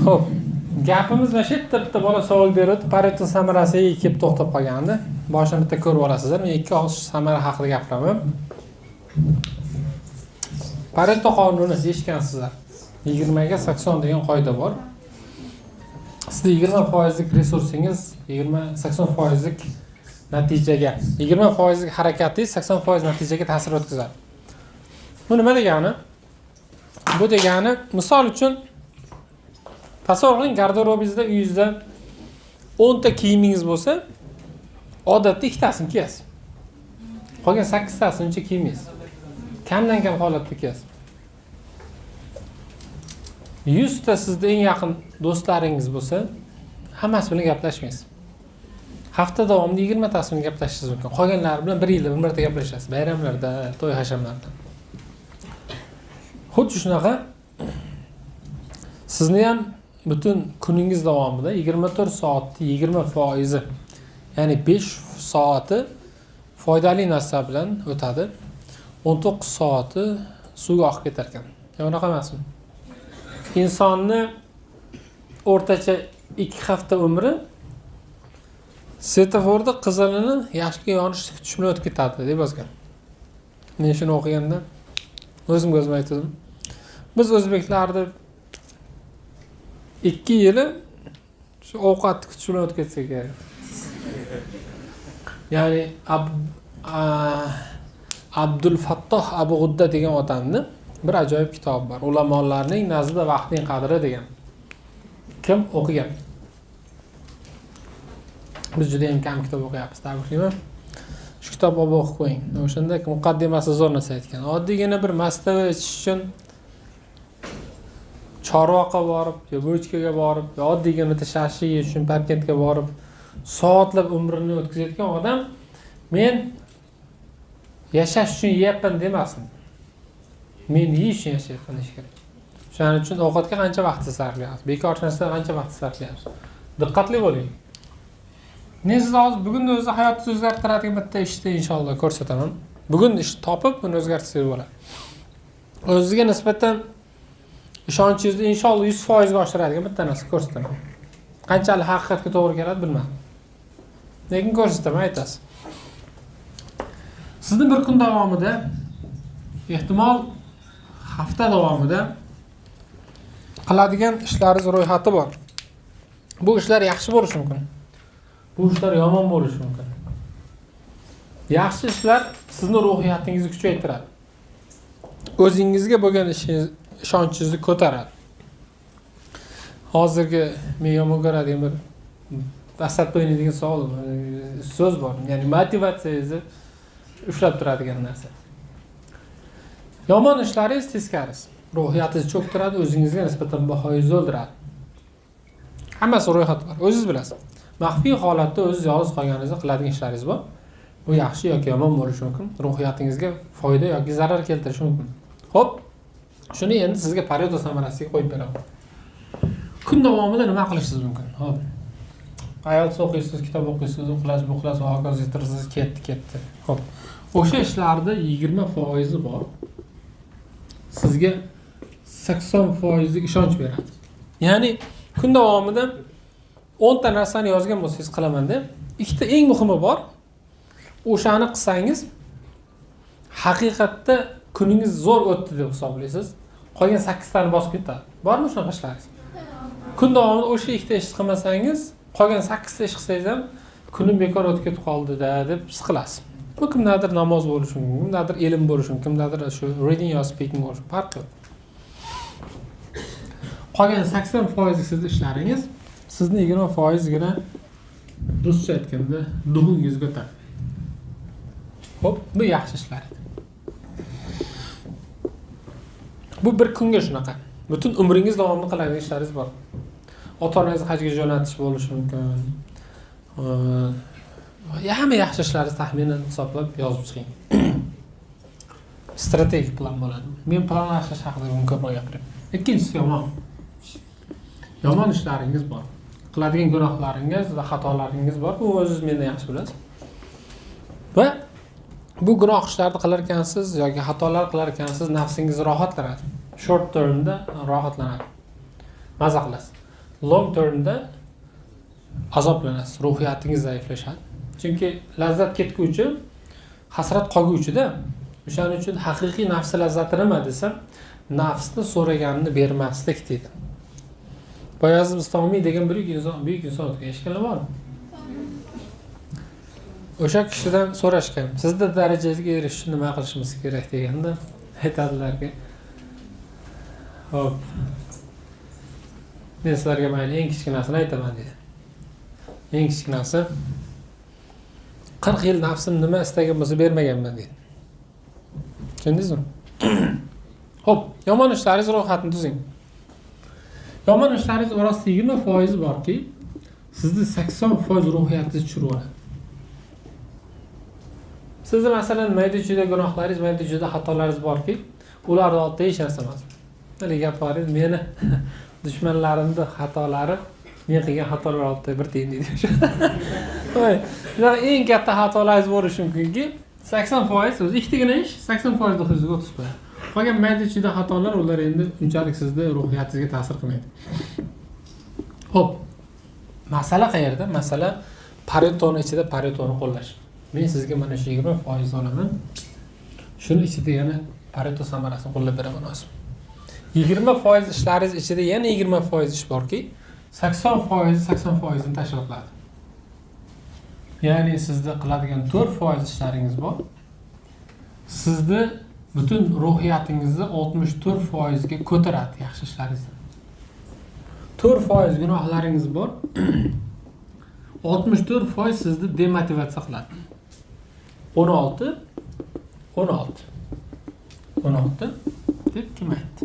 Xo'p, gapimiz mana shu yerda bitta bola savol berdi. Pareto samarasiga kelib to'xtab qolgandi. Boshini bitta ko'rib olasizlar. Men ikki og'iz samara haqida gapiraman. Pareto qonuni eshitgansizlar. 20 ga 80 degan qoida bor. Sizda 20% resursingiz 80% natijaga, 20% harakatingiz 80% natijaga ta'sir o'tkazadi. Bu nima degani? Bu degani, misol uchun tasavvur qiling, garderobingizda uyingizda 10 ta kiyimingiz bo'lsa, odatda ikkitasini kiyasiz. Qolgan 8 tasini uncha kiymaysiz. Kamdan kam holatda kiyasiz. 100 ta sizda eng yaqin do'stlaringiz bo'lsa, hammasi bilan gaplashmaysiz. Hafta davomida 20 tasi bilan gaplashishingiz mumkin. Qolganlari bilan 1 yilda bir marta gaplashasiz. Bayramlarda, to'y hashamlarda. Xuddi shunaqa sizni ham butun kuningiz davomida 24 soatni 20%, ya'ni 5 soati foydali narsa bilan o'tadi. 19 soati suvga oqib ketar ekan. Unaqa emasmi? İnsonni o'rtacha 2 hafta umri svetoforda qizilini yashilga yonishni kutish bilan o'tib ketadi deb yozgan. Men shuni o'qiganda o'zimga o'zim aytdim. Biz o'zbeklarda 2 yili shu ovqat kutish bilan o'tib ketsa kerak. Ya'ni Abdul Fattoh Abu G'udda degan odamni bir ajoyib kitob bor. Ulamolarning nazdida vaqtning qadri degan. Kim o'qigan? Biz juda ham kam kitob o'qiyapmiz, tabriklayman. Shu kitobni o'qib qo'ying. O'shanda muqaddimasi zo'r narsa aytgan. Oddiygina bir mastava ichish uchun Chorvoqqa borib, yo Bo'chkaga borib, yo oddiygina tashashi yeyish uchun Parkentga borib, soatlab umrini o'tkazayotgan odam men yashash uchun yeyapman demasin. Men yeyish uchun yashayapman deyish kerak. Shuning uchun ovqatga qancha vaqt sarflayapsiz? Bekor narsalarga qancha vaqt sarflayapsiz? Diqqatli bo'ling. Men siz hozir bugun o'zi hayotingizni o'zgartiradigan bitta ishni inshaalloh ko'rsataman. Bugun ish topib, buni o'zgartirsangiz bo'ladi. O'zingizga nisbatan ishonchingizni inshaalloh 100% ga oshiradigan bitta narsa ko'rsataman. Qanchalik haqiqatga to'g'ri keladi bilmadim. Lekin ko'rsataman, aytasiz. Sizni bir kun davomida, ehtimol hafta davomida qiladigan ishlaringiz ro'yxati bor. Bu ishlar yaxshi bo'lishi mumkin. Bu ishlar yomon bo'lishi mumkin. Yaxshi ishlar sizni ruhiyatingizni kuchaytiradi. O'zingizga bo'lgan ishonchingizni ko'taradi. Hozirgi men yomon ko'radigan bir asab o'ynaydigan savol, so'z bor. Ya'ni motivatsiyangizni ushlab turadigan narsa. Yomon ishlaringiz teskarisi. Ruhiyatingizni cho'ktiradi, o'zingizga nisbatan bahoyingizni o'ldiradi. Hammasi ro'yxat bor. O'zingiz bilasiz. Maxfiy holatda o'zingiz yolg'iz qolganingizda qiladigan ishlaringiz bor. Bu yaxshi yoki yomon bo'lishi mumkin. Ruhiyatingizga foyda yoki zarar keltirishi mumkin. Xo'p, shuni endi sizga Pareto samarasiga qo'yib beraman. Kun davomida nima qilishingiz mumkin? Xo'p. IELTS o'qiysiz, kitob o'qiysiz, o'qilasiz, hokazo yetirasiz, ketdi. Xo'p. O'sha ishlarda 20% bor. Sizga 80% ishonch beradi. Ya'ni kun davomida 10 ta narsani yozgan bo'lsangiz qilaman deb, ikkita eng muhimi bor. O'shani qilsangiz haqiqatda kuningiz zo'r o'tdi deb hisoblaysiz. Qolgan 8 tani bosib ketadi. Bormi shunaqa ishlaringiz? Kun davomida o'sha ikkita ish qilmasangiz, qolgan 8 ta ish qilsangiz ham kunim bekor o'tib ketib qoldi-da deb his qilasiz. Bu kimdadir namoz bo'lishi mumkin, kimdadir ilm bo'lishi mumkin, kimdadir shu reading or speaking bo'lishi farqi yo'q. Qolgan 80% sizni ishlaringiz sizni 20% gina ruscha aytganda duhungizga o'tadi. Xo'p, bu yaxshi ishlar. Bu bir kunga shunaqa. Butun umringiz davomida qiladigan ishlaringiz bor. Ota-onangizni hajga jo'natish bo'lishi mumkin. Hamma yaxshi ishlaringizni taxminan hisoblab yozib chiqing. Strategik plan bo'ladi. Men planlashlash haqida ko'proq gapiraman. Ikkinchisi yomon. Yomon ishlaringiz bor. Qiladigan gunohlaringiz va xatolaringiz bor. Bu o'zingiz mendan yaxshi bilasiz. Va bu gunoh ishlarni qilar ekansiz yoki xatolar qilar ekansiz, nafsingiz rohatlanadi. Short termda rohatlanadi. Maza qilasiz. long termda azoblanasiz, ruhiyatingiz zaiflashadi. Chunki lazzat ketguvchi, hasrat qolguvchi-da. O'shaning uchun haqiqiy nafs lazzati nima desam, nafsni so'raganini bermaslik deydi. Bayazid Bustamiy degan buyuk inson o'tgan eshitganlar bormi? O'sha kishidan so'rashgan, sizda darajasiga erishishni nima qilishimiz kerak deganda, aytadilarki, "Xo'p, men sizlarga mayli eng kichkinasini aytaman" dedi. Eng kichkinasi 40 yil nafsim nima istagan bo'lsa bermaganman dedi. Tushundingizmi? Xo'p, yomon ishlaringiz ro'yxatini tuzing. Yomon ishlaringiz orasida 20% borki, sizni 80% ruhiyatingizni tushirib oladi. Sizni masalan mayda-chuyda gunohlaringiz, mayda-chuyda xatolaringiz borki, ularni oldida hech narsa emas. Hali gaplaringiz meni dushmanlarimning xatolari men qilgan xatolar oldida bir tiyin deydi. Voy, bunaqa eng katta xatolaringiz bo'lishi mumkinki, 80% o'zi ikkitagina ish 80% ruhingizga o'tib qo'yadi. Qolgan mayda-chuyda xatolar ular endi unchalik sizni ruhiyatingizga ta'sir qilmaydi. Xo'p. Masala qayerda? Masala Paretoni ichida Paretoni qo'llash. Men sizga mana shu 20% olaman. Shuni ichida yana Pareto samarasini qo'llab beraman o'zim. 20% ishlaringiz ichida yana 20% ish borki, 80% ni tashlab qiladi. Ya'ni sizda qiladigan 4% ishlaringiz bor. Sizni butun ruhiyatingizni 64% ga ko'taradi yaxshi ishlaringizni. 4% gunohlaringiz bor. 64% sizni demotivatsiya qiladi. 16 deb kim aytdi?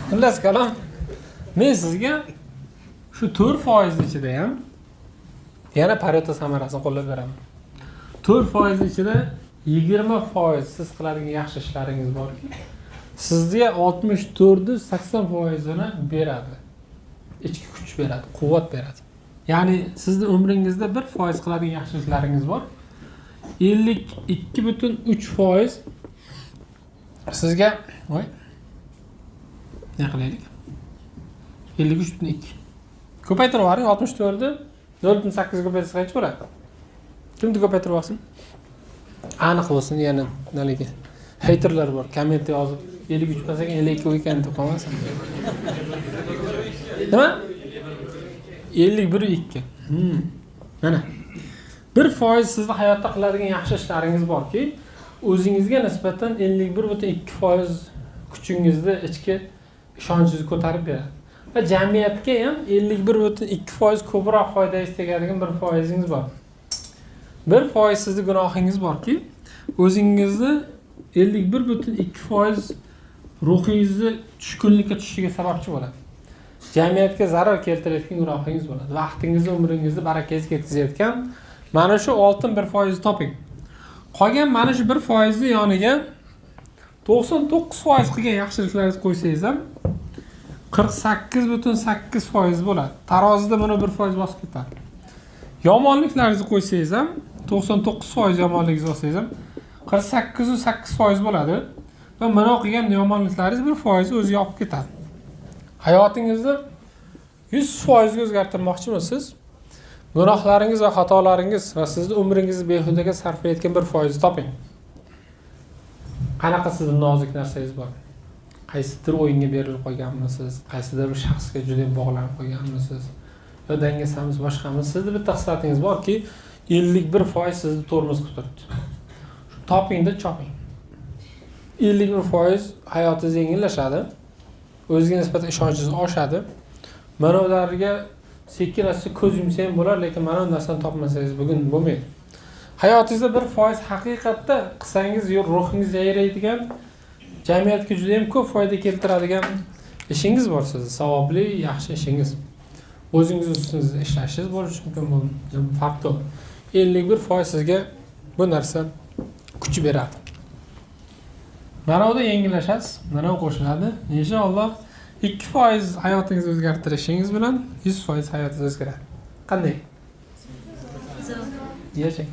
Xullas kalom, men sizga shu 4% ichida ham yana Pareto samarasini qo'llab beraman. 4% ichida 20% siz qiladigan yaxshi ishlaringiz borki, sizga 64 80% ni beradi. Ichki kuch beradi, quvvat beradi. Ya'ni sizning umringizda 1% qiladigan yaxshi ishlaringiz bor. 52.3% sizga, voy. Ne qilaylik? 53.2. Ko'paytirib yuboring 64 ni 0.8 ga ko'paytirsa qancha bo'ladi? Kimni ko'paytirib olsin? Aniq bo'lsin, yana naligi. Haterlar bor, komment yozib 53 emas ekan 52 ekan deb qolmasin. Nima? 51.2. Mana 1% sizni hayotda qiladigan yaxshi ishlaringiz borki, o'zingizga nisbatan 51.2% kuchingizni ichki ishonchingizni ko'tarib beradi. Va jamiyatga ham 51.2% ko'proq foyda tegadigan 1%ingiz bor. 1% sizni gunohingiz borki, o'zingizni 51.2% ruhingizni tushkunlikka tushishiga sababchi bo'ladi. Jamiyatga zarar keltirayotgan gunohingiz bo'ladi. Vaqtingizni, umringizni barakasiz ketkazayotgan mana shu oltin 1% toping. Qolgan mana shu 1% ni yoniga 99% qilgan yaxshiliklaringizni qo'ysangiz ham 48.8% bo'ladi. Tarozida buni 1% bosib ketadi. Yomonliklaringizni qo'ysangiz ham 99% yomonligingizni olsangiz ham 48.8% bo'ladi. Va mana qilgan yomonliklaringiz 1% o'ziga olib ketadi. Hayotingizni 100% ga o'zgartirmoqchimisiz? Gunohlaringiz va xatolaringiz va sizning umringizni behudaga sarflayotgan 1% toping. Qanaqa sizning nozik narsangiz bor? Qaysidir o'yinga berilib qolganmisiz? Qaysidir bir shaxsga juda bog'lanib qolganmisiz? Yo dangasamiz, boshqamiz. Sizning bitta xislatingiz borki, 51% sizni tormoz qilib turibdi. Shu topingda choping. 51% hayotingiz yengillashadi. O'zingizga nisbatan ishonchingiz oshadi. Mana ularga sekin-asta ko'z yumsa ham bo'lar, lekin mana bu narsani topmasangiz bugun bo'lmaydi. Hayotingizda 1% haqiqatda qilsangiz ruhingiz yayraydigan, jamiyatga juda ham ko'p foyda keltiradigan ishingiz bor sizning, savobli, yaxshi ishingiz. O'zingiz ustingizda ishlashingiz bo'lishi mumkin bu faktor. 51% sizga bu narsa kuch beradi. Mana unda yengillashasiz, mana u qo'shiladi. Inshaalloh 2% hayotingizni o'zgartirishingiz bilan 100% hayotingiz o'zgaradi. Qanday? Yashang.